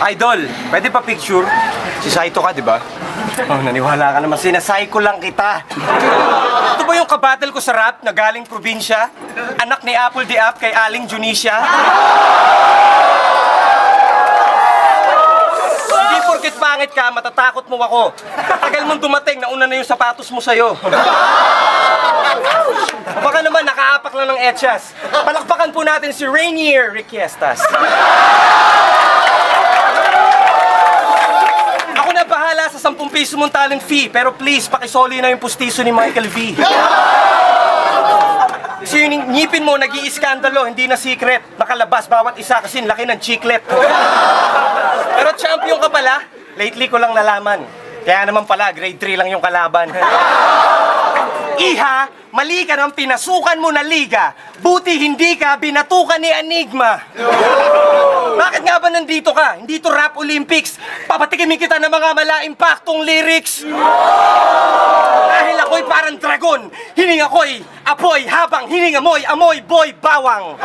Idol, pwede pa picture? Si Saito ka, di ba? Oh, naniwala ka naman. Sinasay ko lang kita. Ito ba yung kabattle ko sa rap na galing probinsya? Anak ni Apple the App kay Aling Junisha? Hindi porket pangit ka, matatakot mo ako. Tagal mong dumating, nauna na yung sapatos mo sa'yo. Baka naman nakaapak lang ng etchas. Palakpakan po natin si Rainier Riquiestas. Ako na bahala sa 10 piso mong talent fee, pero please, pakisoli na yung pustiso ni Michael V. Kasi yung ngipin mo, nag-iiskandalo, hindi na secret. Nakalabas bawat isa kasi laki ng chiclet. Pero champion ka pala, lately ko lang nalaman. Kaya naman pala, grade 3 lang yung kalaban. Iha, mali ka ng pinasukan mo na liga. Buti hindi ka binatukan ni Enigma. Bakit nga ba nandito ka? Hindi to Rap Olympics. Papatikimin kita ng mga mala-impactong lyrics. Dahil ako'y parang dragon. Hininga ko'y apoy habang hininga mo'y amoy boy bawang.